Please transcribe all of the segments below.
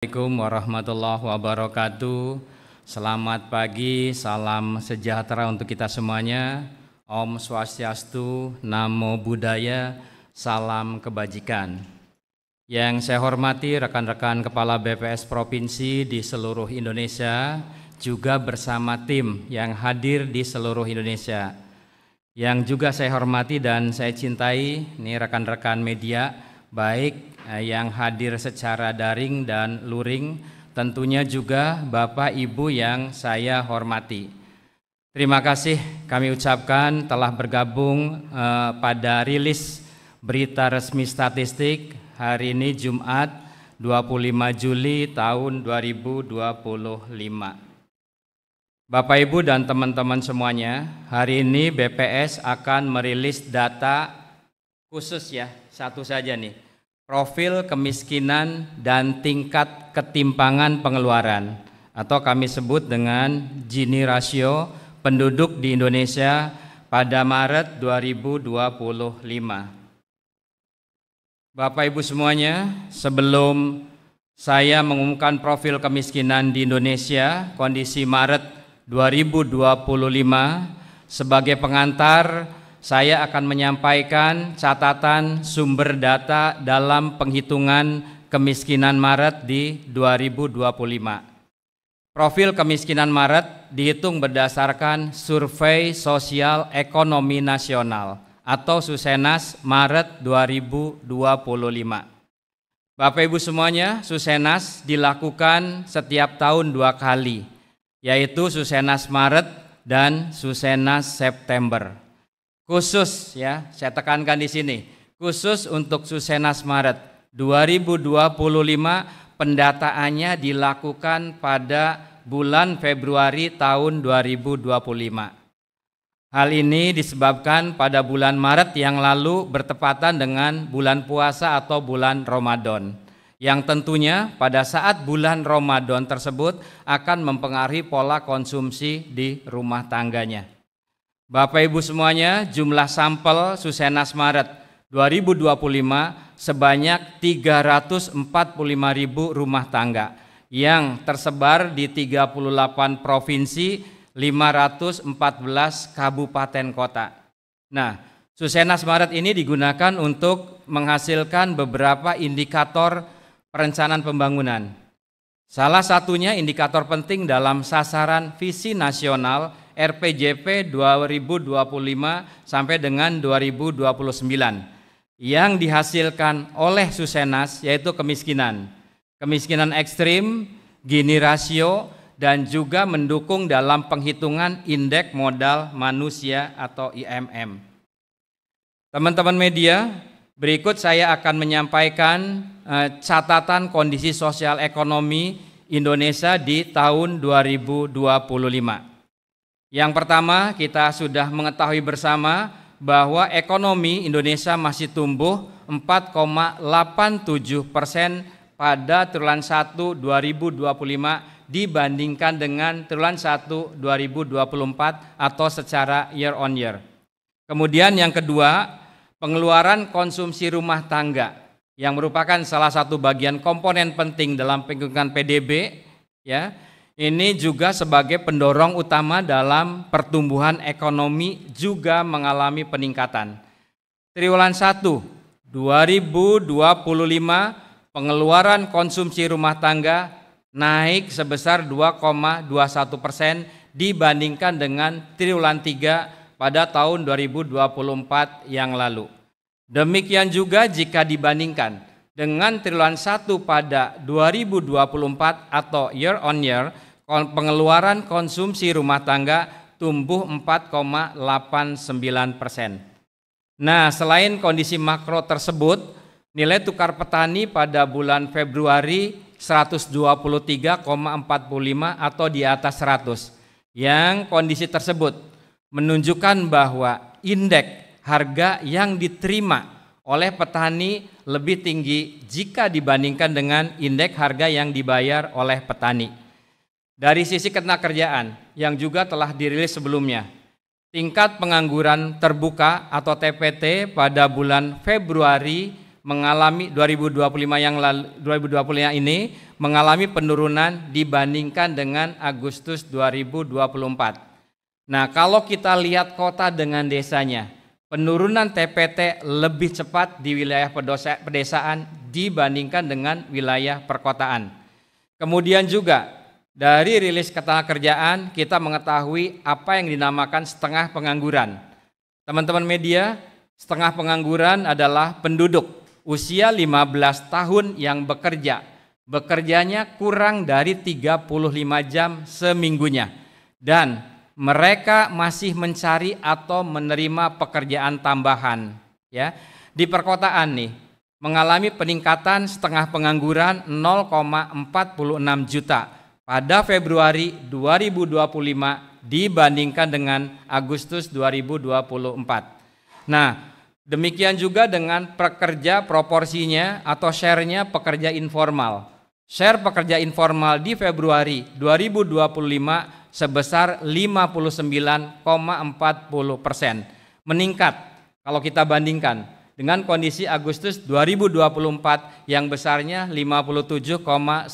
Assalamualaikum warahmatullahi wabarakatuh. Selamat pagi, salam sejahtera untuk kita semuanya. Om Swastiastu, Namo Buddhaya, salam kebajikan. Yang saya hormati rekan-rekan Kepala BPS Provinsi di seluruh Indonesia, juga bersama tim yang hadir di seluruh Indonesia. Yang juga saya hormati dan saya cintai, ini rekan-rekan media, baik yang hadir secara daring dan luring, tentunya juga Bapak Ibu yang saya hormati. Terima kasih kami ucapkan telah bergabung pada rilis berita resmi statistik hari ini Jumat 25 Juli tahun 2025. Bapak Ibu dan teman-teman semuanya, hari ini BPS akan merilis data khusus ya, satu saja nih. Profil kemiskinan dan tingkat ketimpangan pengeluaran atau kami sebut dengan Gini rasio penduduk di Indonesia pada Maret 2025. Bapak Ibu semuanya, sebelum saya mengumumkan profil kemiskinan di Indonesia kondisi Maret 2025, sebagai pengantar saya akan menyampaikan catatan sumber data dalam penghitungan kemiskinan Maret di 2025. Profil kemiskinan Maret dihitung berdasarkan Survei Sosial Ekonomi Nasional atau Susenas Maret 2025. Bapak Ibu semuanya, Susenas dilakukan setiap tahun 2 kali, yaitu Susenas Maret dan Susenas September. Khusus ya, saya tekankan di sini, khusus untuk Susenas Maret 2025 pendataannya dilakukan pada bulan Februari tahun 2025. Hal ini disebabkan pada bulan Maret yang lalu bertepatan dengan bulan puasa atau bulan Ramadan, yang tentunya pada saat bulan Ramadan tersebut akan mempengaruhi pola konsumsi di rumah tangganya. Bapak Ibu semuanya, jumlah sampel Susenas Maret 2025 sebanyak 345.000 rumah tangga yang tersebar di 38 provinsi, 514 kabupaten kota. Nah, Susenas Maret ini digunakan untuk menghasilkan beberapa indikator perencanaan pembangunan. Salah satunya indikator penting dalam sasaran visi nasional RPJP 2025 sampai dengan 2029 yang dihasilkan oleh Susenas, yaitu kemiskinan ekstrim, Gini rasio, dan juga mendukung dalam penghitungan indeks modal manusia atau IMM. Teman-teman media, berikut saya akan menyampaikan catatan kondisi sosial ekonomi Indonesia di tahun 2025. Yang pertama, kita sudah mengetahui bersama bahwa ekonomi Indonesia masih tumbuh 4,87% pada triwulan 1 2025 dibandingkan dengan triwulan 1 2024 atau secara year on year. Kemudian yang kedua, pengeluaran konsumsi rumah tangga yang merupakan salah satu bagian komponen penting dalam penghitungan PDB ya. Ini juga sebagai pendorong utama dalam pertumbuhan ekonomi juga mengalami peningkatan. Triwulan 1 2025 pengeluaran konsumsi rumah tangga naik sebesar 2,21% dibandingkan dengan triwulan 3 pada tahun 2024 yang lalu. Demikian juga jika dibandingkan dengan triwulan 1 pada 2024 atau year on year, pengeluaran konsumsi rumah tangga tumbuh 4,89%. Nah, selain kondisi makro tersebut, nilai tukar petani pada bulan Februari 123,45 atau di atas 100. Yang kondisi tersebut menunjukkan bahwa indeks harga yang diterima oleh petani lebih tinggi jika dibandingkan dengan indeks harga yang dibayar oleh petani. Dari sisi ketenagakerjaan yang juga telah dirilis sebelumnya, tingkat pengangguran terbuka atau TPT pada bulan Februari mengalami 2025 ini mengalami penurunan dibandingkan dengan Agustus 2024. Nah, kalau kita lihat kota dengan desanya, penurunan TPT lebih cepat di wilayah pedesaan dibandingkan dengan wilayah perkotaan. Kemudian juga dari rilis ketenagakerjaan kita mengetahui apa yang dinamakan setengah pengangguran. Teman-teman media, setengah pengangguran adalah penduduk usia 15 tahun yang bekerjanya kurang dari 35 jam seminggunya, dan mereka masih mencari atau menerima pekerjaan tambahan. Ya, di perkotaan nih mengalami peningkatan setengah pengangguran 0,46 juta pada Februari 2025 dibandingkan dengan Agustus 2024. Nah, demikian juga dengan pekerja proporsinya atau share-nya pekerja informal. Share pekerja informal di Februari 2025 sebesar 59,40%, meningkat kalau kita bandingkan dengan kondisi Agustus 2024 yang besarnya 57,95%.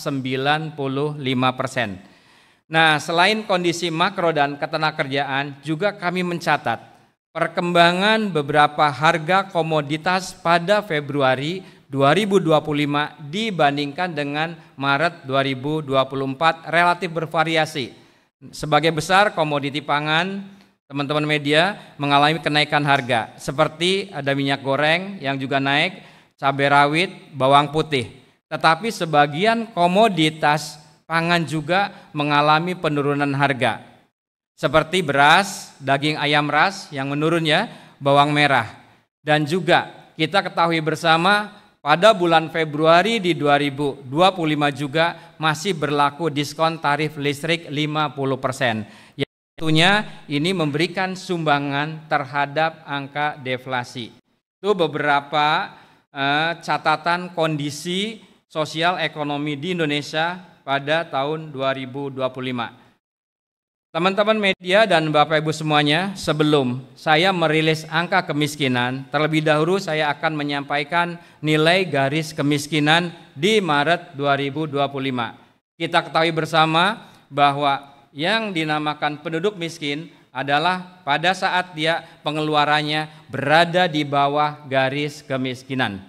Nah, selain kondisi makro dan ketenagakerjaan, juga kami mencatat perkembangan beberapa harga komoditas pada Februari 2025 dibandingkan dengan Maret 2024 relatif bervariasi. Sebagai besar komoditi pangan, teman-teman media, mengalami kenaikan harga, seperti ada minyak goreng yang juga naik, cabai rawit, bawang putih. Tetapi sebagian komoditas pangan juga mengalami penurunan harga, seperti beras, daging ayam ras yang menurun ya, bawang merah. Dan juga kita ketahui bersama pada bulan Februari di 2025 juga masih berlaku diskon tarif listrik 50%. Yang tentunya ini memberikan sumbangan terhadap angka deflasi. Itu beberapa catatan kondisi sosial ekonomi di Indonesia pada tahun 2025. Teman-teman media dan Bapak Ibu semuanya, sebelum saya merilis angka kemiskinan, terlebih dahulu saya akan menyampaikan nilai garis kemiskinan di Maret 2025. Kita ketahui bersama bahwa yang dinamakan penduduk miskin adalah pada saat dia pengeluarannya berada di bawah garis kemiskinan.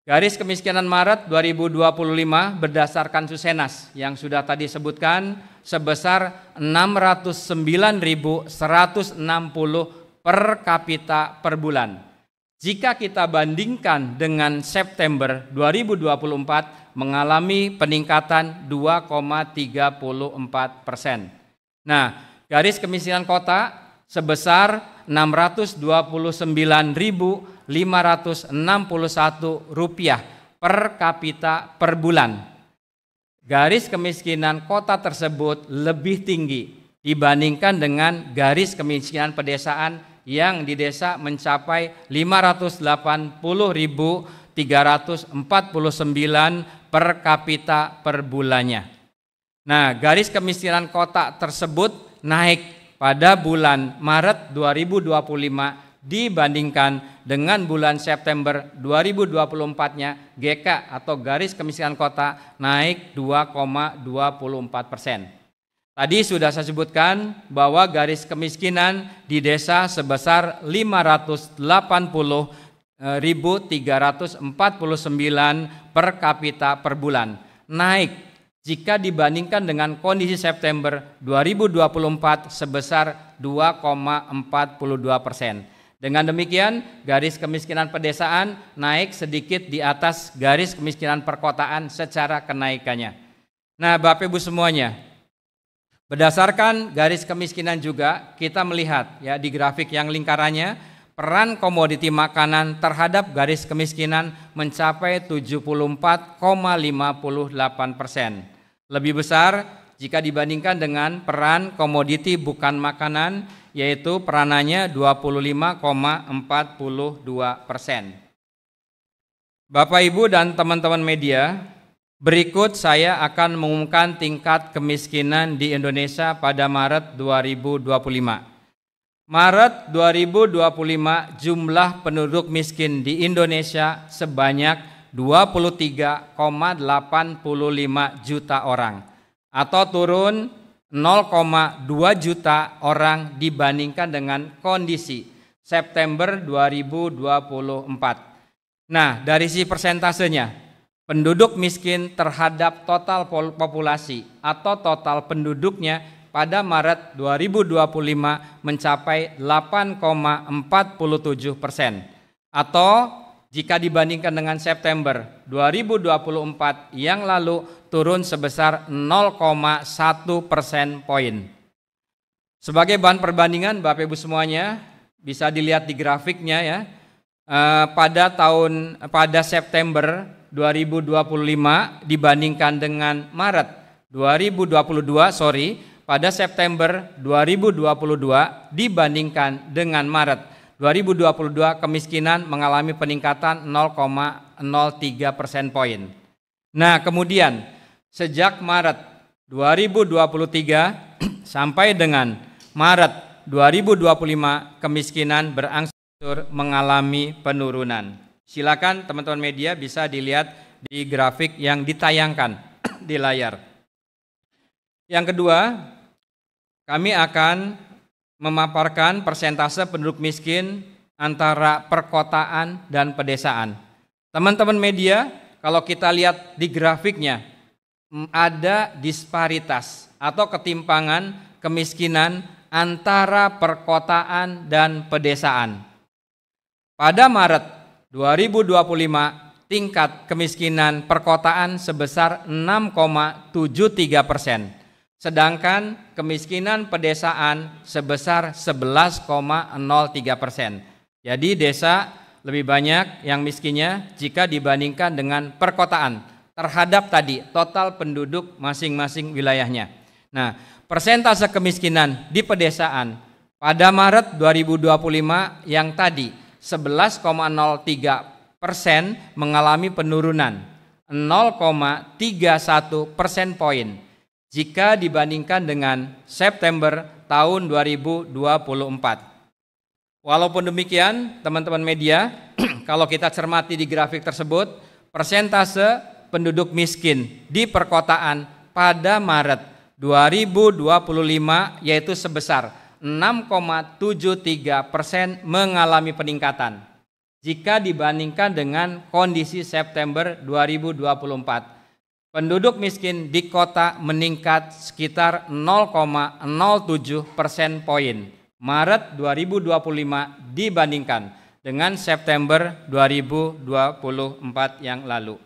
Garis kemiskinan Maret 2025 berdasarkan Susenas yang sudah tadi sebutkan sebesar 609.160 per kapita per bulan. Jika kita bandingkan dengan September 2024 mengalami peningkatan 2,34%. Nah, garis kemiskinan kota sebesar Rp629.561 per kapita per bulan. Garis kemiskinan kota tersebut lebih tinggi dibandingkan dengan garis kemiskinan pedesaan yang di desa mencapai 580.349 per kapita per bulannya. Nah, garis kemiskinan kota tersebut naik pada bulan Maret 2025 dibandingkan dengan bulan September 2024-nya GK atau garis kemiskinan kota naik 2,24%. Tadi sudah saya sebutkan bahwa garis kemiskinan di desa sebesar 580.349 per kapita per bulan, naik jika dibandingkan dengan kondisi September 2024 sebesar 2,42%. Dengan demikian, garis kemiskinan pedesaan naik sedikit di atas garis kemiskinan perkotaan secara kenaikannya. Nah, Bapak Ibu semuanya, berdasarkan garis kemiskinan juga kita melihat ya di grafik yang lingkarannya, peran komoditi makanan terhadap garis kemiskinan mencapai 74,58%. Lebih besar jika dibandingkan dengan peran komoditi bukan makanan, yaitu peranannya 25,42%. Bapak Ibu dan teman-teman media, berikut saya akan mengumumkan tingkat kemiskinan di Indonesia pada Maret 2025. Maret 2025 jumlah penduduk miskin di Indonesia sebanyak 23,85 juta orang atau turun 0,2 juta orang dibandingkan dengan kondisi September 2024. Nah, dari sisi persentasenya, penduduk miskin terhadap total populasi atau total penduduknya pada Maret 2025 mencapai 8,47%, atau jika dibandingkan dengan September 2024 yang lalu turun sebesar 0,1% poin. Sebagai bahan perbandingan Bapak Ibu semuanya, bisa dilihat di grafiknya ya. Pada September 2025 dibandingkan dengan Maret 2022, pada September 2022 dibandingkan dengan Maret 2022 kemiskinan mengalami peningkatan 0,03% poin. Nah, kemudian sejak Maret 2023 sampai dengan Maret 2025 kemiskinan berangsur mengalami penurunan. Silakan teman-teman media bisa dilihat di grafik yang ditayangkan di layar. Yang kedua, kami akan memaparkan persentase penduduk miskin antara perkotaan dan pedesaan. Teman-teman media, kalau kita lihat di grafiknya, ada disparitas atau ketimpangan kemiskinan antara perkotaan dan pedesaan. Pada Maret 2025, tingkat kemiskinan perkotaan sebesar 6,73%. Sedangkan kemiskinan pedesaan sebesar 11,03%. Jadi desa lebih banyak yang miskinnya jika dibandingkan dengan perkotaan terhadap tadi total penduduk masing-masing wilayahnya. Nah, persentase kemiskinan di pedesaan pada Maret 2025 yang tadi 11,03% mengalami penurunan 0,31% poin jika dibandingkan dengan September tahun 2024. Walaupun demikian, teman-teman media, kalau kita cermati di grafik tersebut, persentase penduduk miskin di perkotaan pada Maret 2025 yaitu sebesar 6,73% mengalami peningkatan jika dibandingkan dengan kondisi September 2024. Penduduk miskin di kota meningkat sekitar 0,07% poin Maret 2025 dibandingkan dengan September 2024 yang lalu.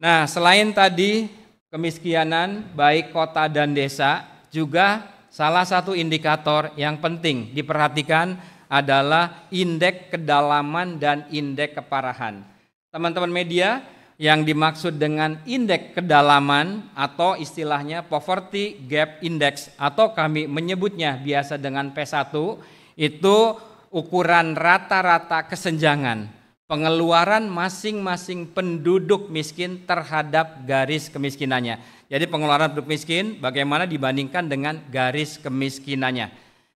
Nah, selain tadi kemiskinan baik kota dan desa, juga salah satu indikator yang penting diperhatikan adalah indeks kedalaman dan indeks keparahan. Teman-teman media, yang dimaksud dengan indeks kedalaman atau istilahnya Poverty Gap Index atau kami menyebutnya biasa dengan P1, itu ukuran rata-rata kesenjangan pengeluaran masing-masing penduduk miskin terhadap garis kemiskinannya. Jadi pengeluaran penduduk miskin bagaimana dibandingkan dengan garis kemiskinannya.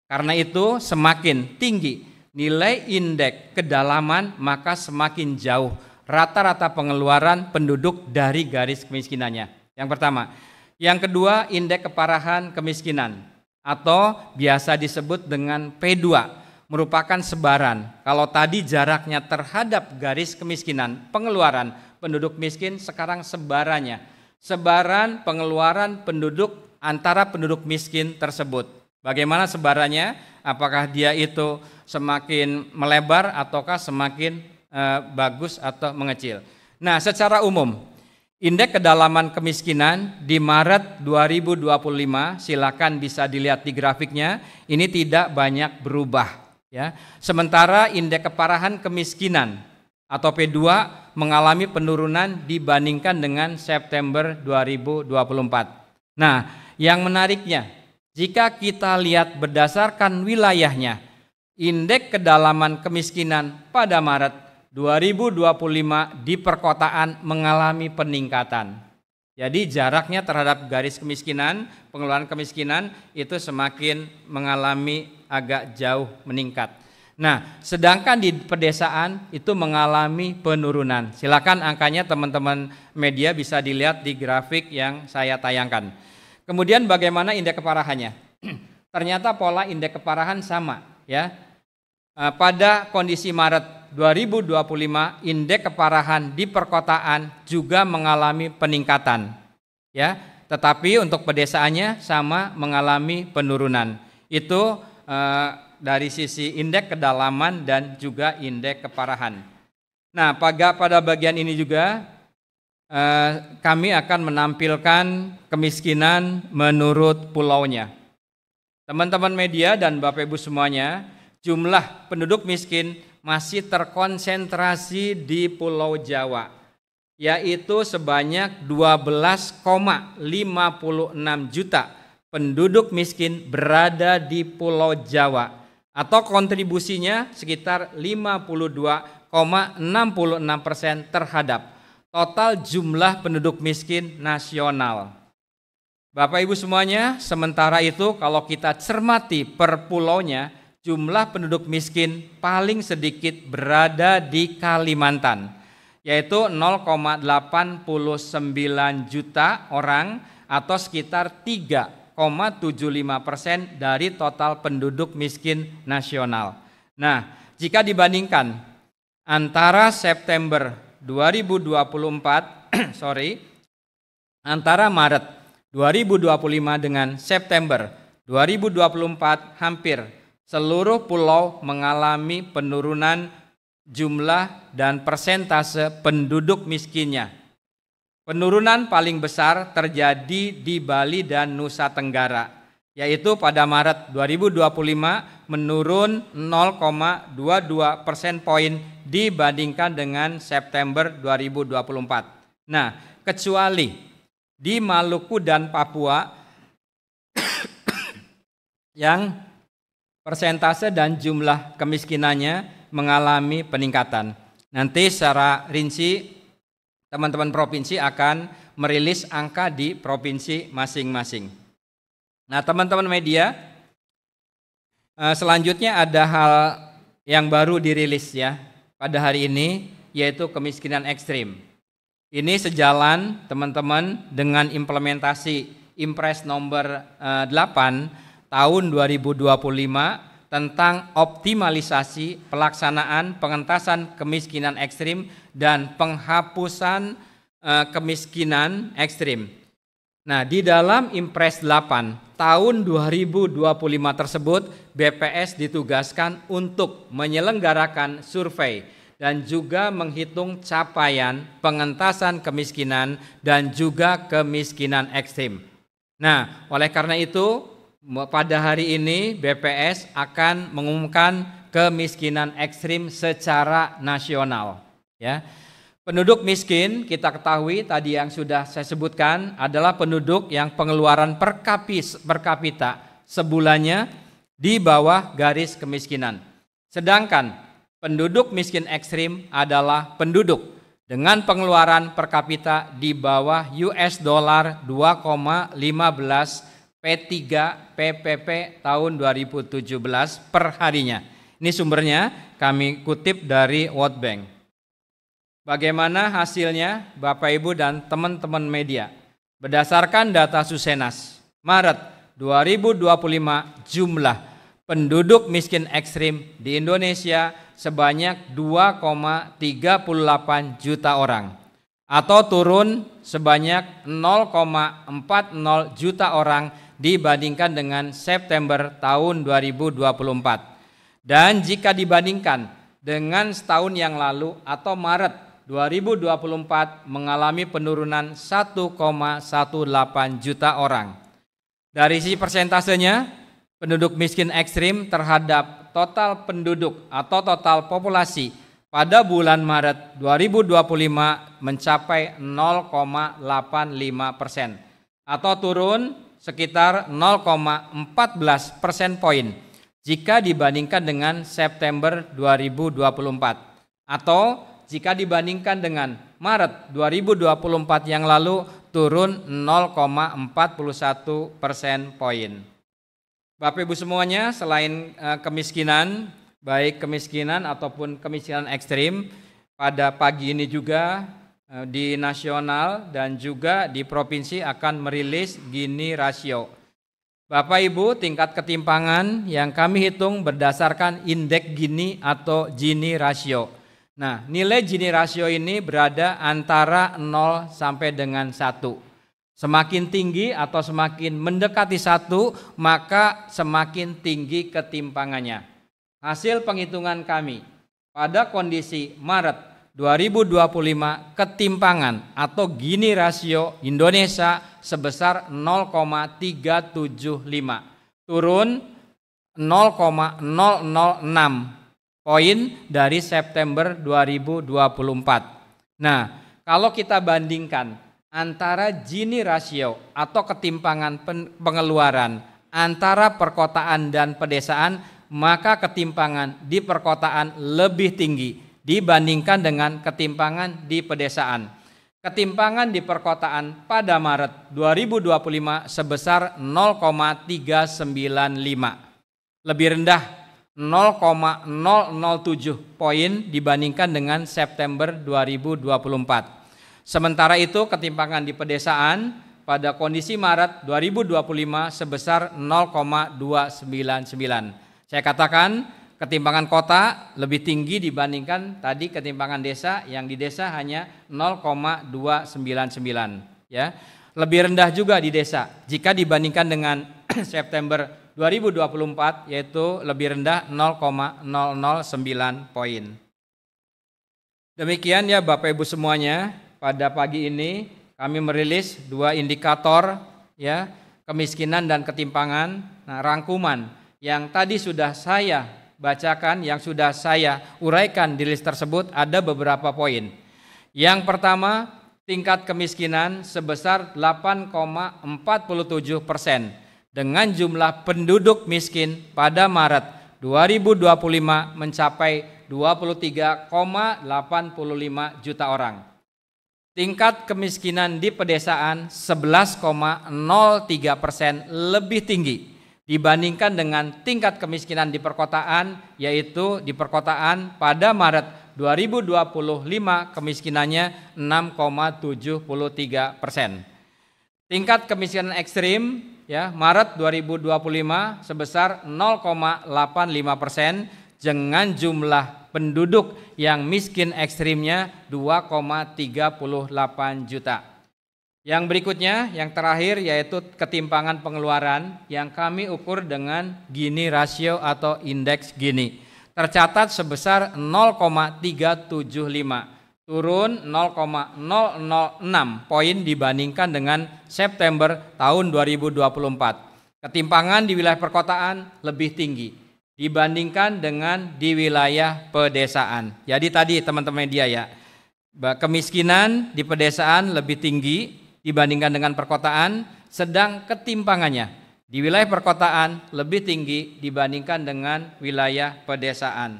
Karena itu semakin tinggi nilai indeks kedalaman maka semakin jauh rata-rata pengeluaran penduduk dari garis kemiskinannya. Yang pertama. Yang kedua, indeks keparahan kemiskinan atau biasa disebut dengan P2 merupakan sebaran. Kalau tadi jaraknya terhadap garis kemiskinan, pengeluaran penduduk miskin, sekarang sebarannya. Sebaran pengeluaran penduduk antara penduduk miskin tersebut. Bagaimana sebarannya? Apakah dia itu semakin melebar ataukah semakin bagus atau mengecil. Nah, secara umum indeks kedalaman kemiskinan di Maret 2025 silakan bisa dilihat di grafiknya, ini tidak banyak berubah ya. Sementara indeks keparahan kemiskinan atau P2 mengalami penurunan dibandingkan dengan September 2024. Nah, yang menariknya jika kita lihat berdasarkan wilayahnya, indeks kedalaman kemiskinan pada Maret 2025 di perkotaan mengalami peningkatan. Jadi jaraknya terhadap garis kemiskinan, pengeluaran kemiskinan itu semakin mengalami agak jauh meningkat. Nah, sedangkan di pedesaan itu mengalami penurunan. Silakan angkanya teman-teman media bisa dilihat di grafik yang saya tayangkan. Kemudian bagaimana indeks keparahannya? Ternyata pola indeks keparahan sama, ya. Pada kondisi Maret 2025, indeks keparahan di perkotaan juga mengalami peningkatan, ya. Tetapi untuk pedesaannya sama mengalami penurunan. Itu dari sisi indeks kedalaman dan juga indeks keparahan. Nah, pada bagian ini juga kami akan menampilkan kemiskinan menurut pulaunya. Teman-teman media dan Bapak Ibu semuanya, jumlah penduduk miskin masih terkonsentrasi di Pulau Jawa, yaitu sebanyak 12,56 juta penduduk miskin berada di Pulau Jawa, atau kontribusinya sekitar 52,66% terhadap total jumlah penduduk miskin nasional. Bapak Ibu semuanya, sementara itu kalau kita cermati per pulaunya, jumlah penduduk miskin paling sedikit berada di Kalimantan, yaitu 0,89 juta orang atau sekitar 3,75% dari total penduduk miskin nasional. Nah, jika dibandingkan antara September 2024, antara Maret 2025 dengan September 2024, hampir seluruh pulau mengalami penurunan jumlah dan persentase penduduk miskinnya. Penurunan paling besar terjadi di Bali dan Nusa Tenggara, yaitu pada Maret 2025 menurun 0,22 persen poin dibandingkan dengan September 2024. Nah, kecuali di Maluku dan Papua yang persentase dan jumlah kemiskinannya mengalami peningkatan. Nanti secara rinci teman-teman provinsi akan merilis angka di provinsi masing-masing. Nah, teman-teman media, selanjutnya ada hal yang baru dirilis ya pada hari ini, yaitu kemiskinan ekstrim. Ini sejalan teman-teman dengan implementasi Impres nomor 8 tahun 2025 tentang optimalisasi pelaksanaan pengentasan kemiskinan ekstrim dan penghapusan kemiskinan ekstrim. Nah, di dalam Impres 8 tahun 2025 tersebut, BPS ditugaskan untuk menyelenggarakan survei dan juga menghitung capaian pengentasan kemiskinan dan juga kemiskinan ekstrim. Nah, oleh karena itu, pada hari ini BPS akan mengumumkan kemiskinan ekstrim secara nasional. Ya, penduduk miskin kita ketahui tadi yang sudah saya sebutkan adalah penduduk yang pengeluaran per kapita sebulannya di bawah garis kemiskinan. Sedangkan penduduk miskin ekstrim adalah penduduk dengan pengeluaran per kapita di bawah US dollar 2,15 P3 PPP tahun 2017 per harinya. Ini sumbernya kami kutip dari World Bank. Bagaimana hasilnya Bapak Ibu dan teman-teman media? Berdasarkan data Susenas, Maret 2025 jumlah penduduk miskin ekstrim di Indonesia sebanyak 2,38 juta orang atau turun sebanyak 0,40 juta orang dibandingkan dengan September tahun 2024. Dan jika dibandingkan dengan setahun yang lalu atau Maret 2024 mengalami penurunan 1,18 juta orang. Dari sisi persentasenya, penduduk miskin ekstrim terhadap total penduduk atau total populasi pada bulan Maret 2025 mencapai 0,85% atau turun sekitar 0,14 persen poin jika dibandingkan dengan September 2024 atau jika dibandingkan dengan Maret 2024 yang lalu turun 0,41 persen poin. Bapak Ibu semuanya, selain kemiskinan, baik kemiskinan ataupun kemiskinan ekstrim. Pada pagi ini juga di nasional dan juga di provinsi akan merilis Gini rasio. Bapak Ibu, tingkat ketimpangan yang kami hitung berdasarkan indeks Gini atau Gini rasio. Nah, nilai Gini rasio ini berada antara 0 sampai dengan 1. Semakin tinggi atau semakin mendekati 1, maka semakin tinggi ketimpangannya. Hasil penghitungan kami pada kondisi Maret 2025, ketimpangan atau Gini rasio Indonesia sebesar 0,375, turun 0,006 poin dari September 2024. Nah, kalau kita bandingkan antara Gini rasio atau ketimpangan pengeluaran antara perkotaan dan pedesaan, maka ketimpangan di perkotaan lebih tinggi dibandingkan dengan ketimpangan di pedesaan. Ketimpangan di perkotaan pada Maret 2025 sebesar 0,395, lebih rendah 0,007 poin dibandingkan dengan September 2024. Sementara itu ketimpangan di pedesaan pada kondisi Maret 2025 sebesar 0,299. Saya katakan ketimpangan kota lebih tinggi dibandingkan tadi ketimpangan desa, yang di desa hanya 0,299 ya. Lebih rendah juga di desa jika dibandingkan dengan September 2024, yaitu lebih rendah 0,009 poin. Demikian ya Bapak Ibu semuanya, pada pagi ini kami merilis 2 indikator ya, kemiskinan dan ketimpangan. Nah, rangkuman yang tadi sudah saya bacakan, yang sudah saya uraikan di list tersebut ada beberapa poin. Yang pertama, tingkat kemiskinan sebesar 8,47% dengan jumlah penduduk miskin pada Maret 2025 mencapai 23,85 juta orang. Tingkat kemiskinan di pedesaan 11,03%, lebih tinggi dibandingkan dengan tingkat kemiskinan di perkotaan, yaitu di perkotaan pada Maret 2025 kemiskinannya 6,73%. Tingkat kemiskinan ekstrim ya, Maret 2025 sebesar 0,85% dengan jumlah penduduk yang miskin ekstrimnya 2,38 juta. Yang berikutnya, yang terakhir, yaitu ketimpangan pengeluaran yang kami ukur dengan Gini rasio atau indeks Gini. Tercatat sebesar 0,375, turun 0,006 poin dibandingkan dengan September tahun 2024. Ketimpangan di wilayah perkotaan lebih tinggi dibandingkan dengan di wilayah pedesaan. Jadi tadi teman-teman media ya, kemiskinan di pedesaan lebih tinggi dibandingkan dengan perkotaan, sedang ketimpangannya di wilayah perkotaan lebih tinggi dibandingkan dengan wilayah pedesaan.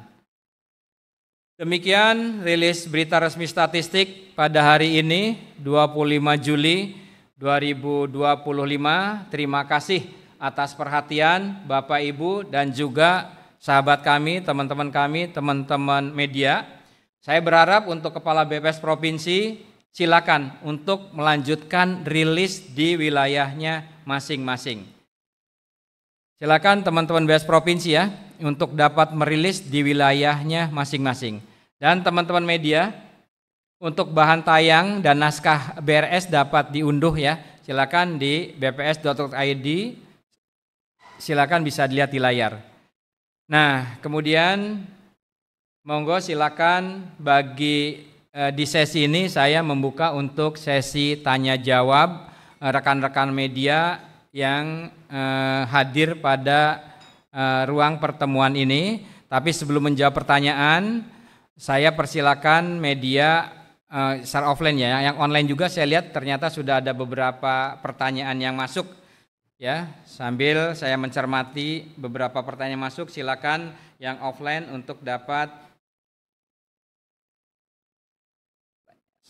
Demikian rilis berita resmi statistik pada hari ini 25 Juli 2025. Terima kasih atas perhatian Bapak Ibu dan juga sahabat kami, teman-teman media. Saya berharap untuk Kepala BPS Provinsi silakan untuk melanjutkan rilis di wilayahnya masing-masing. Silakan teman-teman BPS Provinsi ya untuk dapat merilis di wilayahnya masing-masing. Dan teman-teman media, untuk bahan tayang dan naskah BRS dapat diunduh ya. Silakan di bps.id, silakan bisa dilihat di layar. Nah, kemudian monggo silakan bagi di sesi ini saya membuka untuk sesi tanya jawab rekan-rekan media yang hadir pada ruang pertemuan ini. Tapi sebelum menjawab pertanyaan, saya persilakan media secara offline ya, yang online juga saya lihat ternyata sudah ada beberapa pertanyaan yang masuk ya. Sambil saya mencermati beberapa pertanyaan masuk, silakan yang offline untuk dapat.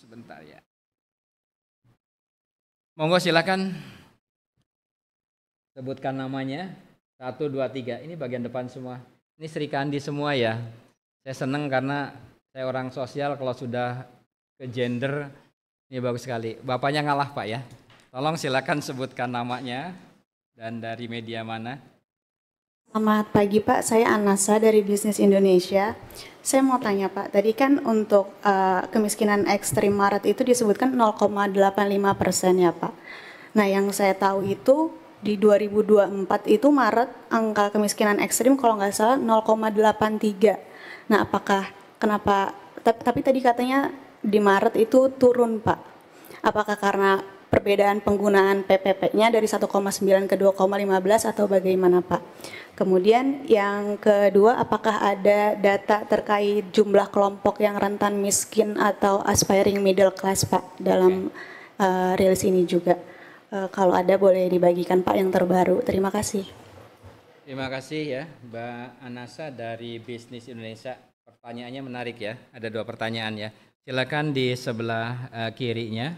Sebentar ya. Monggo silakan sebutkan namanya. 1, 2, 3. Ini bagian depan semua. Ini Sri Kandi semua ya. Saya senang karena saya orang sosial, kalau sudah ke gender ini bagus sekali. Bapaknya ngalah Pak ya. Tolong silakan sebutkan namanya dan dari media mana. Selamat pagi Pak, saya Anasa dari Bisnis Indonesia. Saya mau tanya Pak, tadi kan untuk kemiskinan ekstrim Maret itu disebutkan 0,85% ya Pak. Nah yang saya tahu itu di 2024 itu Maret angka kemiskinan ekstrim kalau nggak salah 0,83. Nah apakah kenapa, tapi tadi katanya di Maret itu turun Pak. Apakah karena perbedaan penggunaan PPP-nya dari 1,9 ke 2,15 atau bagaimana Pak? Kemudian yang kedua, apakah ada data terkait jumlah kelompok yang rentan miskin atau aspiring middle class Pak dalam rilis ini juga? Kalau ada boleh dibagikan Pak yang terbaru. Terima kasih. Terima kasih ya Mbak Anasa dari Bisnis Indonesia. Pertanyaannya menarik ya, ada 2 pertanyaan ya. Silakan di sebelah kirinya.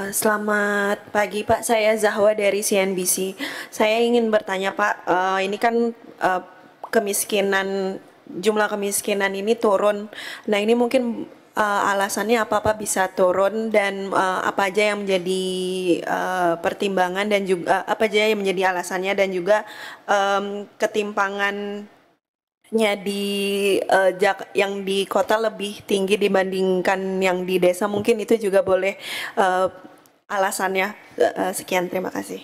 Selamat pagi Pak, saya Zahwa dari CNBC. Saya ingin bertanya Pak, ini kan jumlah kemiskinan ini turun. Nah ini mungkin alasannya apa Pak bisa turun dan apa aja yang menjadi pertimbangan dan juga apa aja yang menjadi alasannya dan juga ketimpangan yang di kota lebih tinggi dibandingkan yang di desa, mungkin itu juga boleh alasannya. Sekian, terima kasih.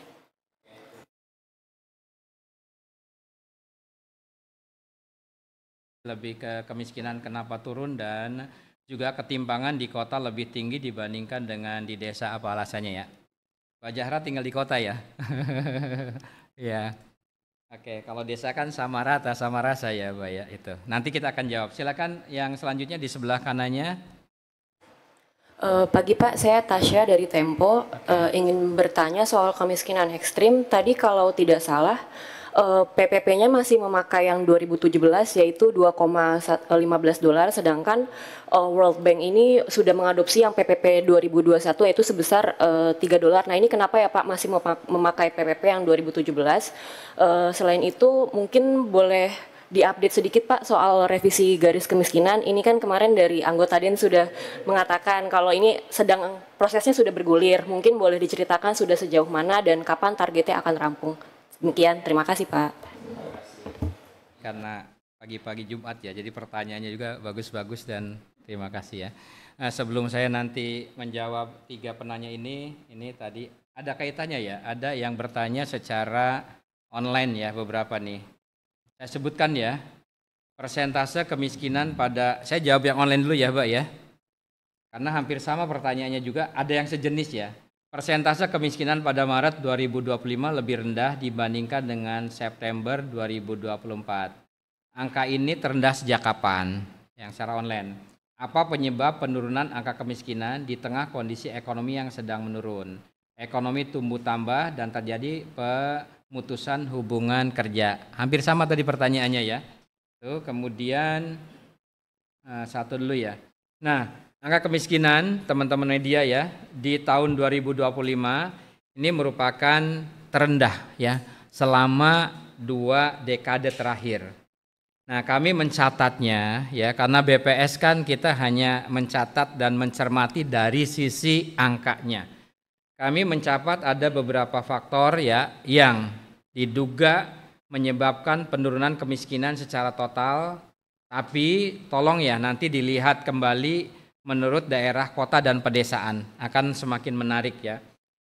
Lebih ke kemiskinan kenapa turun dan juga ketimpangan di kota lebih tinggi dibandingkan dengan di desa, apa alasannya ya? Pak Jahra tinggal di kota ya? Ya. Oke, kalau desa kan sama rata sama rasa ya, Mbak ya itu. Nanti kita akan jawab. Silakan yang selanjutnya di sebelah kanannya. Pagi Pak, saya Tasya dari Tempo. Ingin bertanya soal kemiskinan ekstrim. Tadi kalau tidak salah PPP-nya masih memakai yang 2017 yaitu $2,15, sedangkan World Bank ini sudah mengadopsi yang PPP 2021 yaitu sebesar $3. Nah ini kenapa ya Pak masih memakai PPP yang 2017? Selain itu mungkin boleh diupdate sedikit Pak soal revisi garis kemiskinan. Ini kan kemarin dari anggota DEN sudah mengatakan kalau ini prosesnya sudah bergulir. Mungkin boleh diceritakan sudah sejauh mana dan kapan targetnya akan rampung. Demikian, terima kasih Pak. Karena pagi-pagi Jumat ya, jadi pertanyaannya juga bagus-bagus dan terima kasih ya. Nah, sebelum saya nanti menjawab 3 penanya ini tadi ada kaitannya ya, ada yang bertanya secara online ya beberapa nih. Saya sebutkan ya, persentase kemiskinan saya jawab yang online dulu ya Mbak ya. Karena hampir sama pertanyaannya juga, ada yang sejenis ya. Persentase kemiskinan pada Maret 2025 lebih rendah dibandingkan dengan September 2024. Angka ini terendah sejak kapan? Yang secara online. Apa penyebab penurunan angka kemiskinan di tengah kondisi ekonomi yang sedang menurun? Ekonomi tumbuh tambah dan terjadi pemutusan hubungan kerja. Hampir sama tadi pertanyaannya ya. Tuh, kemudian satu dulu ya. Nah, angka kemiskinan teman-teman media ya di tahun 2025 ini merupakan terendah ya selama 2 dekade terakhir. Nah, kami mencatatnya ya karena BPS kan kita hanya mencatat dan mencermati dari sisi angkanya. Kami mencatat ada beberapa faktor ya yang diduga menyebabkan penurunan kemiskinan secara total, tapi tolong ya nanti dilihat kembali menurut daerah, kota, dan pedesaan akan semakin menarik ya.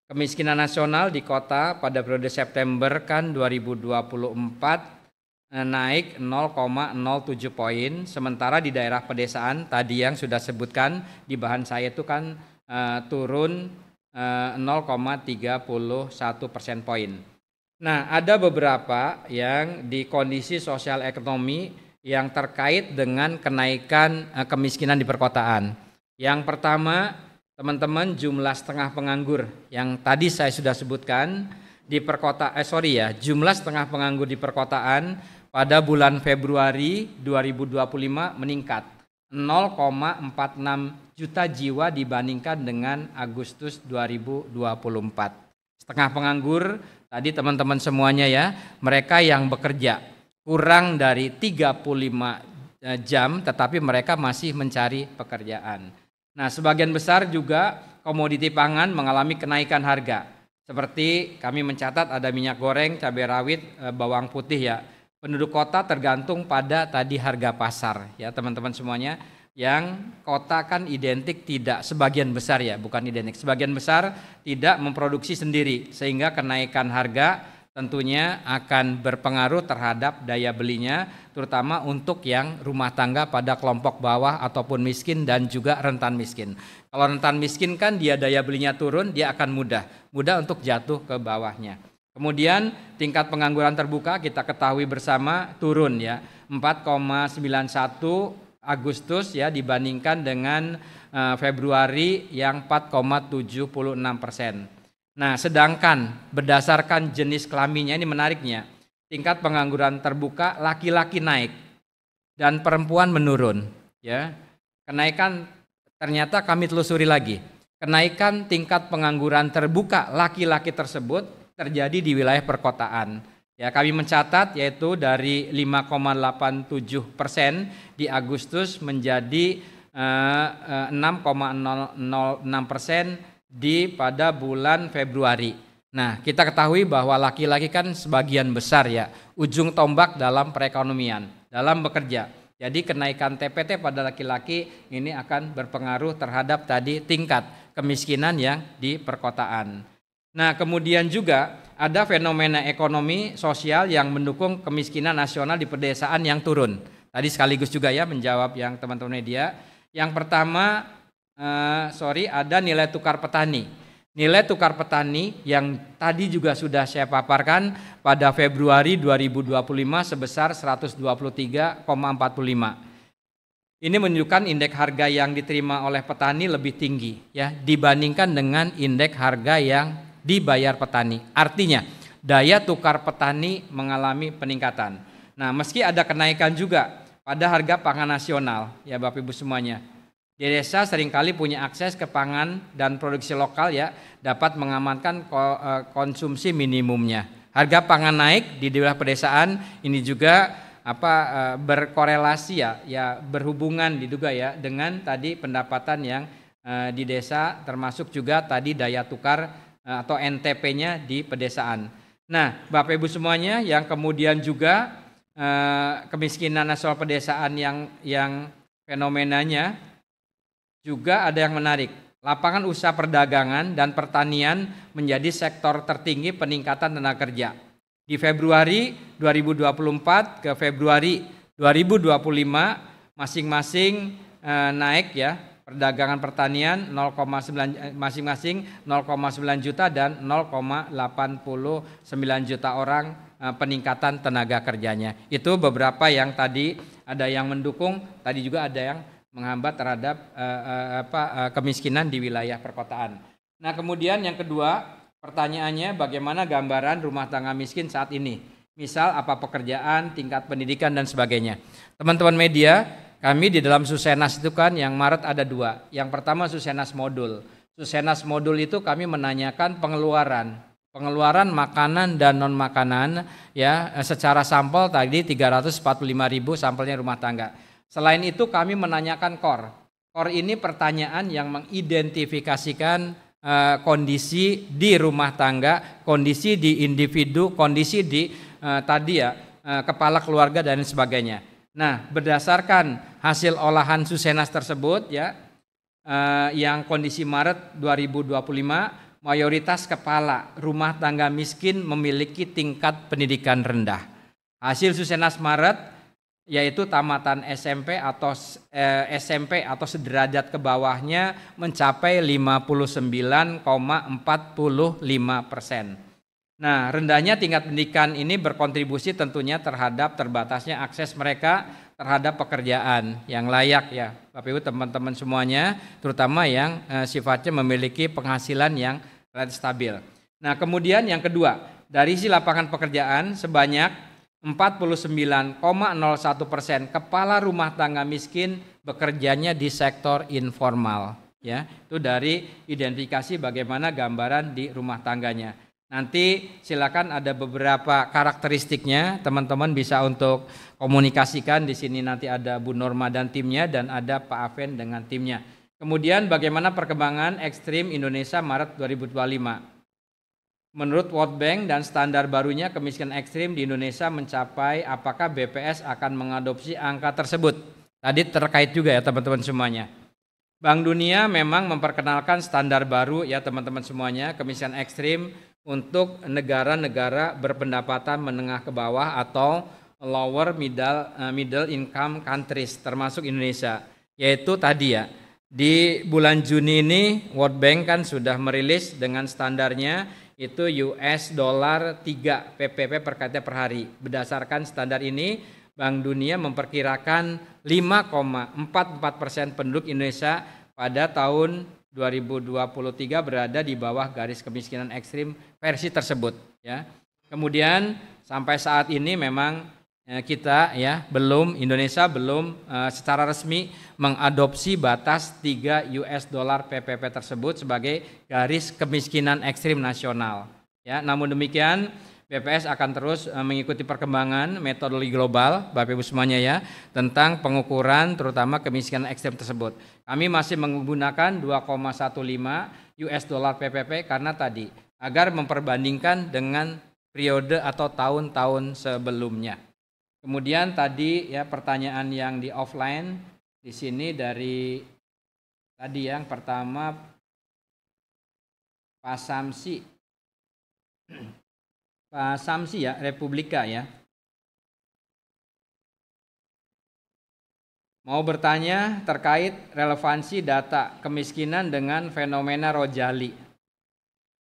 Kemiskinan nasional di kota pada periode September kan 2024 naik 0,07 poin, sementara di daerah pedesaan tadi yang sudah sebutkan di bahan saya itu kan turun 0,31 persen poin. Nah, ada beberapa yang di kondisi sosial ekonomi yang terkait dengan kenaikan kemiskinan di perkotaan. Yang pertama, teman-teman, jumlah setengah penganggur yang tadi saya sudah sebutkan di jumlah setengah penganggur di perkotaan pada bulan Februari 2025 meningkat 0,46 juta jiwa dibandingkan dengan Agustus 2024. Setengah penganggur tadi teman-teman semuanya ya, mereka yang bekerja, kurang dari 35 jam tetapi mereka masih mencari pekerjaan. Nah, sebagian besar juga komoditi pangan mengalami kenaikan harga. Seperti kami mencatat ada minyak goreng, cabai rawit, bawang putih ya. Penduduk kota tergantung pada tadi harga pasar ya teman-teman semuanya. Yang kota kan identik tidak sebagian besar ya, bukan identik. Sebagian besar tidak memproduksi sendiri sehingga kenaikan harga tentunya akan berpengaruh terhadap daya belinya, terutama untuk yang rumah tangga pada kelompok bawah ataupun miskin dan juga rentan miskin. Kalau rentan miskin kan dia daya belinya turun, dia akan mudah untuk jatuh ke bawahnya. Kemudian tingkat pengangguran terbuka kita ketahui bersama turun ya, 4,91 Agustus ya dibandingkan dengan Februari yang 4,76%. Nah, sedangkan berdasarkan jenis kelaminnya ini menariknya, tingkat pengangguran terbuka laki-laki naik dan perempuan menurun. Ya, kenaikan ternyata kami telusuri lagi, kenaikan tingkat pengangguran terbuka laki-laki tersebut terjadi di wilayah perkotaan. Ya, kami mencatat yaitu dari 5,87% di Agustus menjadi 6,006% di pada bulan Februari. Nah, kita ketahui bahwa laki-laki kan sebagian besar ya ujung tombak dalam perekonomian, dalam bekerja. Jadi kenaikan TPT pada laki-laki ini akan berpengaruh terhadap tadi tingkat kemiskinan yang di perkotaan. Nah, kemudian juga ada fenomena ekonomi sosial yang mendukung kemiskinan nasional di pedesaan yang turun. Tadi sekaligus juga ya menjawab yang teman-teman media. Yang pertama ada nilai tukar petani. Nilai tukar petani yang tadi juga sudah saya paparkan pada Februari 2025 sebesar 123,45. Ini menunjukkan indeks harga yang diterima oleh petani lebih tinggi ya dibandingkan dengan indeks harga yang dibayar petani. Artinya daya tukar petani mengalami peningkatan. Nah, meski ada kenaikan juga pada harga pangan nasional ya Bapak Ibu semuanya. Di desa seringkali punya akses ke pangan dan produksi lokal ya dapat mengamankan konsumsi minimumnya. Harga pangan naik di wilayah pedesaan ini juga berkorelasi ya berhubungan diduga ya dengan tadi pendapatan yang di desa termasuk juga tadi daya tukar atau NTP-nya di pedesaan. Nah, Bapak Ibu semuanya yang kemudian juga kemiskinan nasional pedesaan yang fenomenanya juga ada yang menarik. Lapangan usaha perdagangan dan pertanian menjadi sektor tertinggi peningkatan tenaga kerja. Di Februari 2024 ke Februari 2025 masing-masing naik ya. Perdagangan pertanian 0,9 masing-masing 0,9 juta dan 0,89 juta orang peningkatan tenaga kerjanya. Itu beberapa yang tadi ada yang mendukung, tadi juga ada yang menghambat terhadap kemiskinan di wilayah perkotaan. Nah, kemudian yang kedua, pertanyaannya bagaimana gambaran rumah tangga miskin saat ini? Misal apa pekerjaan, tingkat pendidikan dan sebagainya. Teman-teman media, kami di dalam Susenas itu kan yang Maret ada 2. Yang pertama Susenas modul. Susenas modul itu kami menanyakan pengeluaran makanan dan non makanan ya secara sampel tadi 345.000 sampelnya rumah tangga. Selain itu kami menanyakan core. Core ini pertanyaan yang mengidentifikasikan kondisi di rumah tangga, kondisi di individu, kondisi di kepala keluarga dan sebagainya. Nah, berdasarkan hasil olahan Susenas tersebut ya yang kondisi Maret 2025 mayoritas kepala rumah tangga miskin memiliki tingkat pendidikan rendah. Hasil Susenas Maret yaitu tamatan SMP atau sederajat ke bawahnya mencapai 59,45%. Nah, rendahnya tingkat pendidikan ini berkontribusi tentunya terhadap terbatasnya akses mereka terhadap pekerjaan yang layak ya Bapak Ibu teman-teman semuanya, terutama yang sifatnya memiliki penghasilan yang relatif stabil. Nah, kemudian yang kedua, dari sisi lapangan pekerjaan sebanyak 49,01% kepala rumah tangga miskin bekerjanya di sektor informal ya. Itu dari identifikasi bagaimana gambaran di rumah tangganya. Nanti silakan ada beberapa karakteristiknya, teman-teman bisa untuk komunikasikan. Di sini nanti ada Bu Norma dan timnya dan ada Pak Aven dengan timnya. Kemudian bagaimana perkembangan ekstrim Indonesia Maret 2025? Menurut World Bank dan standar barunya kemiskinan ekstrim di Indonesia mencapai, apakah BPS akan mengadopsi angka tersebut? Tadi terkait juga ya teman-teman semuanya. Bank Dunia memang memperkenalkan standar baru ya teman-teman semuanya, kemiskinan ekstrim untuk negara-negara berpendapatan menengah ke bawah atau lower middle income countries termasuk Indonesia. Yaitu tadi ya, di bulan Juni ini World Bank kan sudah merilis dengan standarnya itu US dollar 3 PPP per kapita per hari. Berdasarkan standar ini Bank Dunia memperkirakan 5,44% penduduk Indonesia pada tahun 2023 berada di bawah garis kemiskinan ekstrim versi tersebut ya. Kemudian sampai saat ini memang kita ya Indonesia belum secara resmi mengadopsi batas 3 US dollar PPP tersebut sebagai garis kemiskinan ekstrim nasional ya. Namun demikian BPS akan terus mengikuti perkembangan metodologi global Bapak Ibu semuanya ya tentang pengukuran terutama kemiskinan ekstrem tersebut. Kami masih menggunakan 2,15 US dollar PPP karena tadi agar memperbandingkan dengan periode atau tahun-tahun sebelumnya. Kemudian tadi ya pertanyaan yang di offline di sini dari tadi yang pertama Pak Samsi. Pak Samsi ya, Republika ya. Mau bertanya terkait relevansi data kemiskinan dengan fenomena Rojali.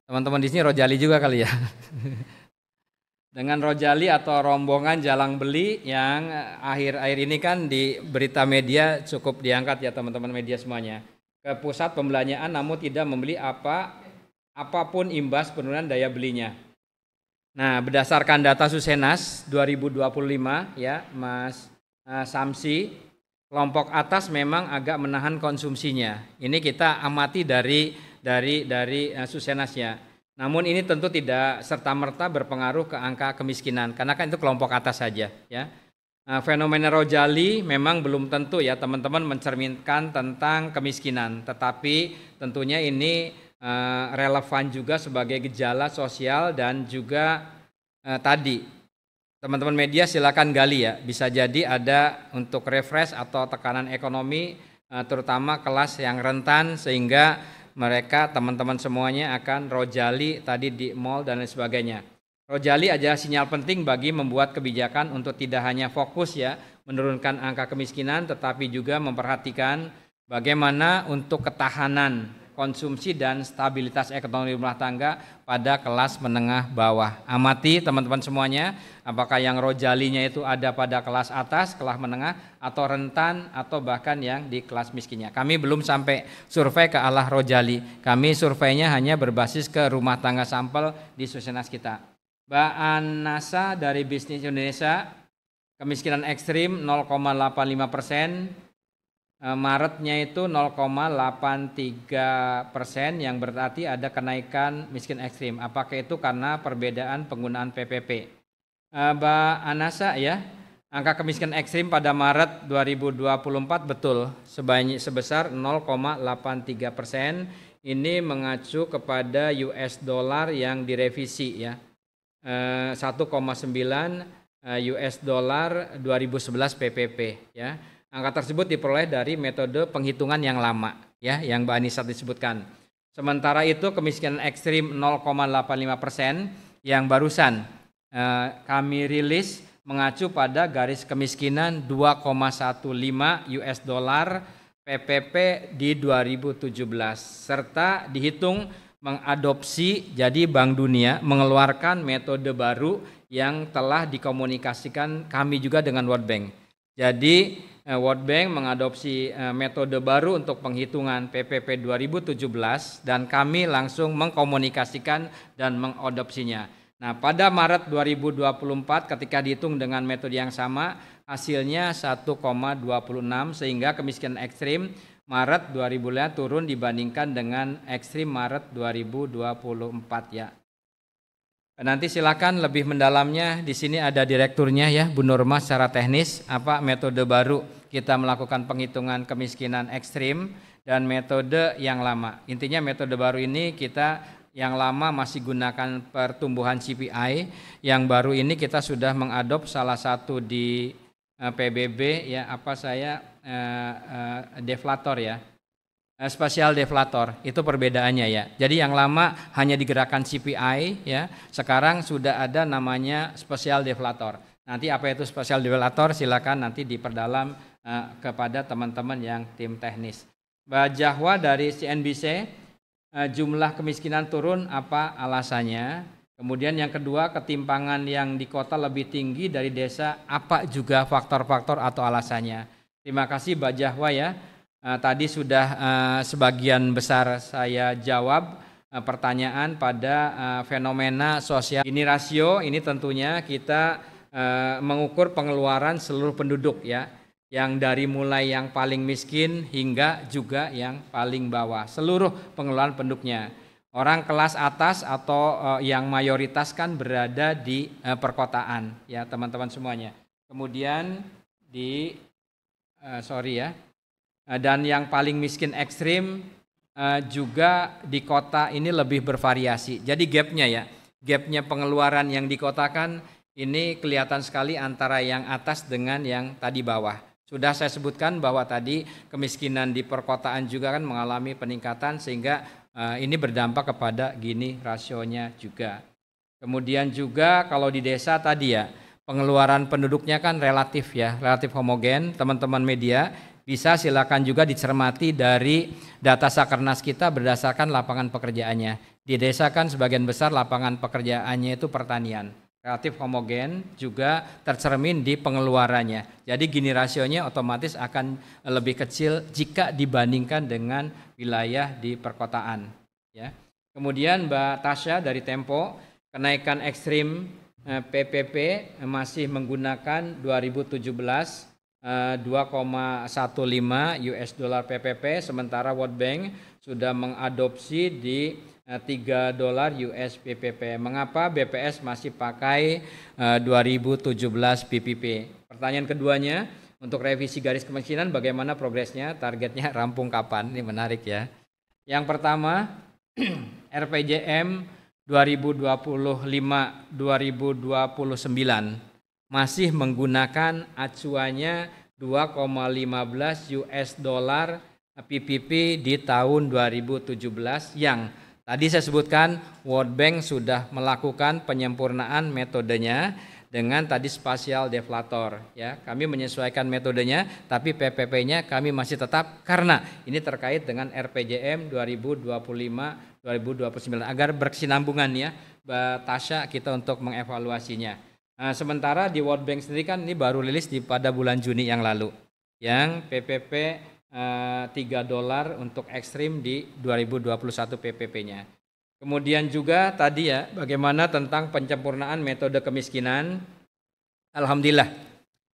Teman-teman di sini Rojali juga kali ya. Dengan Rojali atau rombongan jalang beli yang akhir-akhir ini kan di berita media cukup diangkat ya teman-teman media semuanya. Ke pusat pembelanjaan namun tidak membeli apapun imbas penurunan daya belinya. Nah, berdasarkan data Susenas 2025 ya, Mas Samsi, kelompok atas memang agak menahan konsumsinya. Ini kita amati dari Susenas ya. Namun ini tentu tidak serta-merta berpengaruh ke angka kemiskinan karena kan itu kelompok atas saja ya. Fenomena Rojali memang belum tentu ya teman-teman mencerminkan tentang kemiskinan, tetapi tentunya ini relevan juga sebagai gejala sosial dan juga tadi teman-teman media silakan gali ya, bisa jadi ada untuk refresh atau tekanan ekonomi terutama kelas yang rentan sehingga mereka teman-teman semuanya akan Rojali tadi di mall dan lain sebagainya. Rojali adalah sinyal penting bagi membuat kebijakan untuk tidak hanya fokus ya menurunkan angka kemiskinan tetapi juga memperhatikan bagaimana untuk ketahanan konsumsi dan stabilitas ekonomi rumah tangga pada kelas menengah bawah. Amati teman-teman semuanya, apakah yang Rojalinya itu ada pada kelas atas, kelas menengah, atau rentan, atau bahkan yang di kelas miskinnya. Kami belum sampai survei ke arah Rojali. Kami surveinya hanya berbasis ke rumah tangga sampel di Susenas kita. Mbak Anasa dari Bisnis Indonesia, kemiskinan ekstrim 0,85%. Maretnya itu 0,83% yang berarti ada kenaikan miskin ekstrim. Apakah itu karena perbedaan penggunaan PPP? Mbak Anasa ya, angka kemiskinan ekstrim pada Maret 2024 betul sebesar 0,83%. Ini mengacu kepada US dollar yang direvisi ya, 1,9 US dollar 2011 PPP ya. Angka tersebut diperoleh dari metode penghitungan yang lama ya, yang Mbak Anissa disebutkan. Sementara itu kemiskinan ekstrim 0,85% yang barusan kami rilis mengacu pada garis kemiskinan 2,15 US dollar PPP di 2017 serta dihitung mengadopsi, jadi Bank Dunia mengeluarkan metode baru yang telah dikomunikasikan kami juga dengan World Bank. Jadi World Bank mengadopsi metode baru untuk penghitungan PPP 2017 dan kami langsung mengkomunikasikan dan mengadopsinya. Nah, pada Maret 2024 ketika dihitung dengan metode yang sama, hasilnya 1,26 sehingga kemiskinan ekstrim Maret 2000 turun dibandingkan dengan ekstrim Maret 2024 ya. Nanti silakan lebih mendalamnya, di sini ada direkturnya ya, Bu Nurma, secara teknis apa metode baru kita melakukan penghitungan kemiskinan ekstrim dan metode yang lama. Intinya metode baru ini kita yang lama masih gunakan pertumbuhan CPI, yang baru ini kita sudah mengadop salah satu di PBB ya, deflator ya. Spasial deflator itu perbedaannya ya. Jadi yang lama hanya digerakkan CPI ya. Sekarang sudah ada namanya spasial deflator. Nanti apa itu spasial deflator silakan nanti diperdalam kepada teman-teman yang tim teknis. Mbak Jahwa dari CNBC, jumlah kemiskinan turun apa alasannya? Kemudian yang kedua, ketimpangan yang di kota lebih tinggi dari desa, apa juga faktor-faktor atau alasannya? Terima kasih Mbak Jahwa ya. Tadi sudah sebagian besar saya jawab pertanyaan pada fenomena sosial. Ini rasio, ini tentunya kita mengukur pengeluaran seluruh penduduk ya, yang dari mulai yang paling miskin hingga juga yang paling bawah, seluruh pengeluaran penduduknya. Orang kelas atas atau yang mayoritas kan berada di perkotaan ya teman-teman semuanya. Kemudian dan yang paling miskin ekstrim juga di kota ini lebih bervariasi. Jadi gapnya pengeluaran yang dikotakan ini kelihatan sekali antara yang atas dengan yang tadi bawah. Sudah saya sebutkan bahwa tadi kemiskinan di perkotaan juga kan mengalami peningkatan sehingga ini berdampak kepada Gini rasionya juga. Kemudian juga kalau di desa tadi ya, pengeluaran penduduknya kan relatif homogen. Teman-teman media bisa silakan juga dicermati dari data Sakernas kita berdasarkan lapangan pekerjaannya. Di desa kan sebagian besar lapangan pekerjaannya itu pertanian. Relatif homogen juga tercermin di pengeluarannya. Jadi Gini rasionya otomatis akan lebih kecil jika dibandingkan dengan wilayah di perkotaan. Ya. Kemudian Mbak Tasya dari Tempo, kenaikan ekstrim PPP masih menggunakan 2017 $2,15 PPP, sementara World Bank sudah mengadopsi di $3 PPP. Mengapa BPS masih pakai 2017 PPP? Pertanyaan keduanya, untuk revisi garis kemiskinan bagaimana progresnya, targetnya rampung kapan? Ini menarik ya. Yang pertama, RPJM 2025-2029 masih menggunakan acuannya $2,15 PPP di tahun 2017 yang tadi saya sebutkan World Bank sudah melakukan penyempurnaan metodenya dengan tadi spasial deflator ya. Kami menyesuaikan metodenya tapi PPP-nya kami masih tetap karena ini terkait dengan RPJM 2025-2029 agar berkesinambungan ya Mbak Tasya kita untuk mengevaluasinya. Nah, sementara di World Bank sendiri kan ini baru rilis pada bulan Juni yang lalu yang PPP $3 untuk ekstrim di 2021 PPP-nya. Kemudian juga tadi ya bagaimana tentang penyempurnaan metode kemiskinan. Alhamdulillah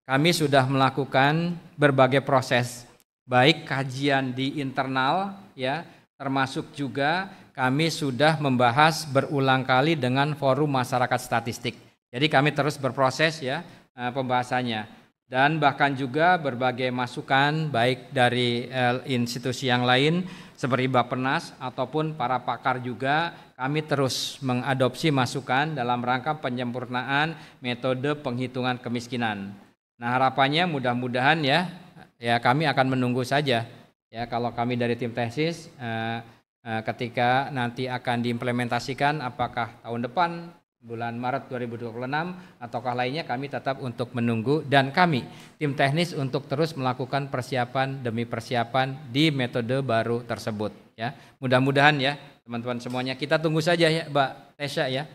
kami sudah melakukan berbagai proses baik kajian di internal ya termasuk juga kami sudah membahas berulang kali dengan forum masyarakat statistik. Jadi kami terus berproses ya pembahasannya dan bahkan juga berbagai masukan baik dari institusi yang lain seperti Bappenas ataupun para pakar juga kami terus mengadopsi masukan dalam rangka penyempurnaan metode penghitungan kemiskinan. Nah harapannya mudah-mudahan ya kami akan menunggu saja ya kalau kami dari tim tesis ketika nanti akan diimplementasikan apakah tahun depan bulan Maret 2026 ataukah lainnya kami tetap untuk menunggu dan kami tim teknis untuk terus melakukan persiapan demi persiapan di metode baru tersebut ya. Mudah-mudahan ya teman-teman semuanya kita tunggu saja ya Mbak Tesya ya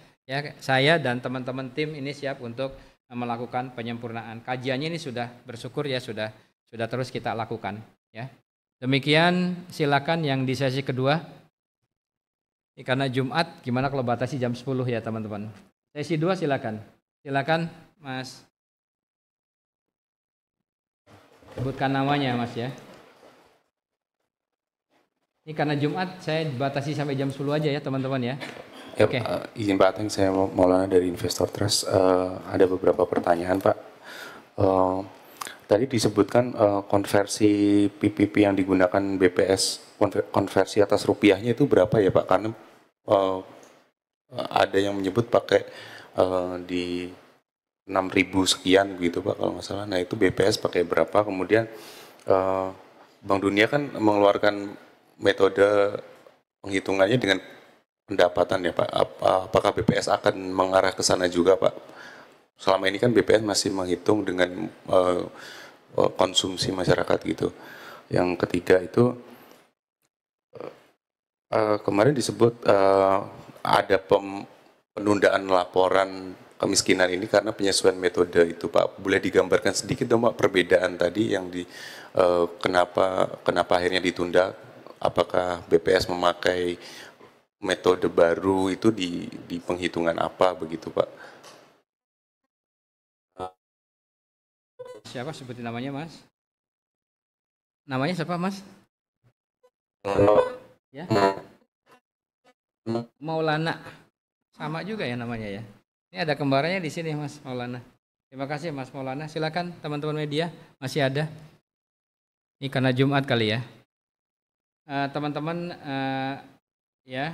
saya dan teman-teman tim ini siap untuk melakukan penyempurnaan. Kajiannya ini sudah bersyukur ya sudah terus kita lakukan ya. Demikian silakan yang di sesi kedua. Karena Jumat, gimana kalau batasi jam 10 ya teman-teman. Sesi 2 silakan. Silakan Mas. Sebutkan namanya Mas ya. Ini karena Jumat saya batasi sampai jam 10 aja ya teman-teman ya. Ya, Oke. izin Pak Ateng, saya Maulana dari Investor Trust. Ada beberapa pertanyaan Pak. Tadi disebutkan konversi PPP yang digunakan BPS, konversi atas rupiahnya itu berapa ya Pak? Karena ada yang menyebut pakai di 6.000 sekian gitu Pak kalau nggak salah. Nah itu BPS pakai berapa? Kemudian Bank Dunia kan mengeluarkan metode penghitungannya dengan pendapatan ya Pak. Apakah BPS akan mengarah ke sana juga Pak? Selama ini kan BPS masih menghitung dengan konsumsi masyarakat gitu. Yang ketiga itu kemarin disebut ada penundaan laporan kemiskinan ini karena penyesuaian metode itu Pak. Boleh digambarkan sedikit dong Pak perbedaan tadi yang kenapa akhirnya ditunda? Apakah BPS memakai metode baru itu di penghitungan apa begitu Pak? Siapa sebutin namanya Mas? Namanya siapa Mas? Ya. Maulana. Sama juga ya namanya ya. Ini ada kembarannya di sini Mas Maulana. Terima kasih Mas Maulana. Silakan teman-teman media masih ada. Ini karena Jumat kali ya. Teman-teman ya.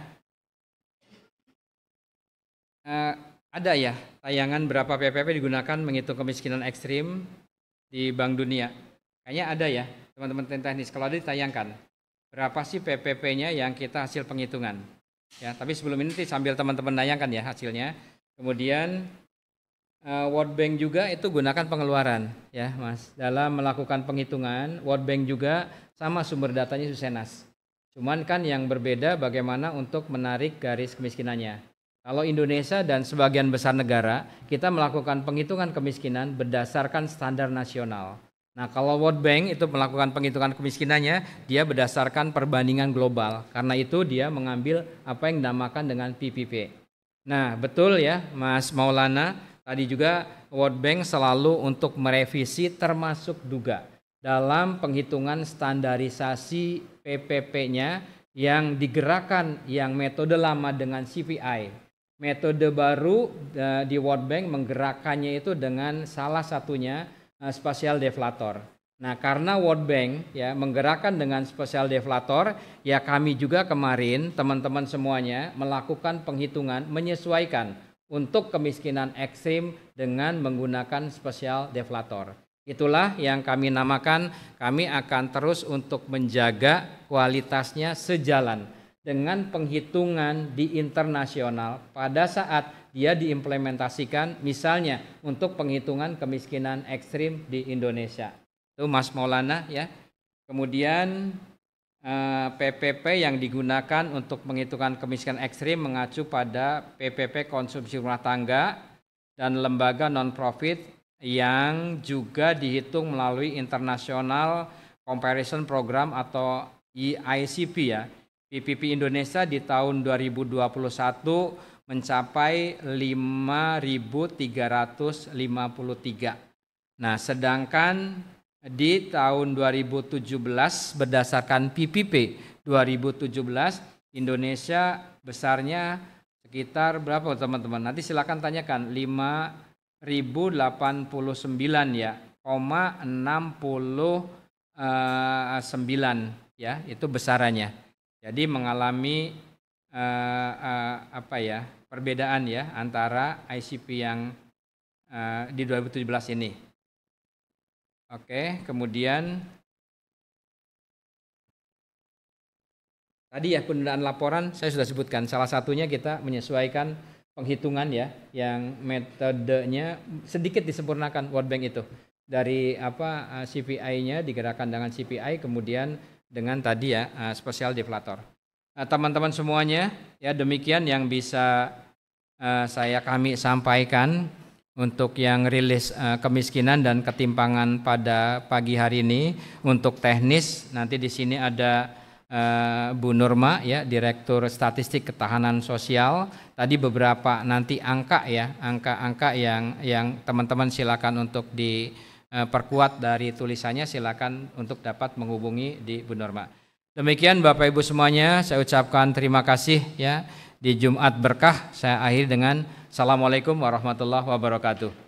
Ada ya tayangan berapa PPP digunakan menghitung kemiskinan ekstrim di Bank Dunia. Kayaknya ada ya teman-teman teknis. Kalau ada ditayangkan berapa sih PPP-nya yang kita hasil penghitungan. Ya, tapi sebelum ini sambil teman-teman tayangkan ya hasilnya. Kemudian World Bank juga itu gunakan pengeluaran ya Mas. Dalam melakukan penghitungan World Bank juga sama sumber datanya Susenas. Cuman kan yang berbeda bagaimana untuk menarik garis kemiskinannya. Kalau Indonesia dan sebagian besar negara, kita melakukan penghitungan kemiskinan berdasarkan standar nasional. Nah, kalau World Bank itu melakukan penghitungan kemiskinannya, dia berdasarkan perbandingan global. Karena itu dia mengambil apa yang dinamakan dengan PPP. Nah, betul ya Mas Maulana, tadi juga World Bank selalu untuk merevisi termasuk juga dalam penghitungan standarisasi PPP-nya yang digerakkan yang metode lama dengan CPI. Metode baru di World Bank menggerakkannya itu dengan salah satunya spatial deflator. Nah, karena World Bank ya menggerakkan dengan spatial deflator, ya kami juga kemarin teman-teman semuanya melakukan penghitungan menyesuaikan untuk kemiskinan ekstrim dengan menggunakan spatial deflator. Itulah yang kami namakan, kami akan terus untuk menjaga kualitasnya sejalan dengan penghitungan di internasional pada saat dia diimplementasikan misalnya untuk penghitungan kemiskinan ekstrim di Indonesia. Itu Mas Maulana ya. Kemudian PPP yang digunakan untuk penghitungan kemiskinan ekstrim mengacu pada PPP konsumsi rumah tangga dan lembaga non-profit yang juga dihitung melalui International Comparison Program atau EICP ya. PPP Indonesia di tahun 2021 mencapai 5.353. Nah, sedangkan di tahun 2017 berdasarkan PPP 2017 Indonesia besarnya sekitar berapa teman-teman? Nanti silakan tanyakan 5.089 ya, 69 ya, itu besarannya. Jadi mengalami perbedaan ya antara ICP yang di 2017 ini. Oke, kemudian tadi ya penundaan laporan saya sudah sebutkan. Salah satunya kita menyesuaikan penghitungan ya, yang metodenya sedikit disempurnakan World Bank itu dari CPI-nya digerakkan dengan CPI, kemudian dengan tadi ya spatial deflator. Teman-teman semuanya ya demikian yang bisa kami sampaikan untuk yang rilis kemiskinan dan ketimpangan pada pagi hari ini. Untuk teknis nanti di sini ada Bu Nurma ya, Direktur Statistik Ketahanan Sosial. Tadi beberapa nanti angka ya, angka-angka yang teman-teman silakan untuk diperkuat dari tulisannya, silakan untuk dapat menghubungi di Bu Nurma. Demikian Bapak Ibu semuanya, saya ucapkan terima kasih ya di Jumat berkah. Saya akhiri dengan Assalamualaikum warahmatullahi wabarakatuh.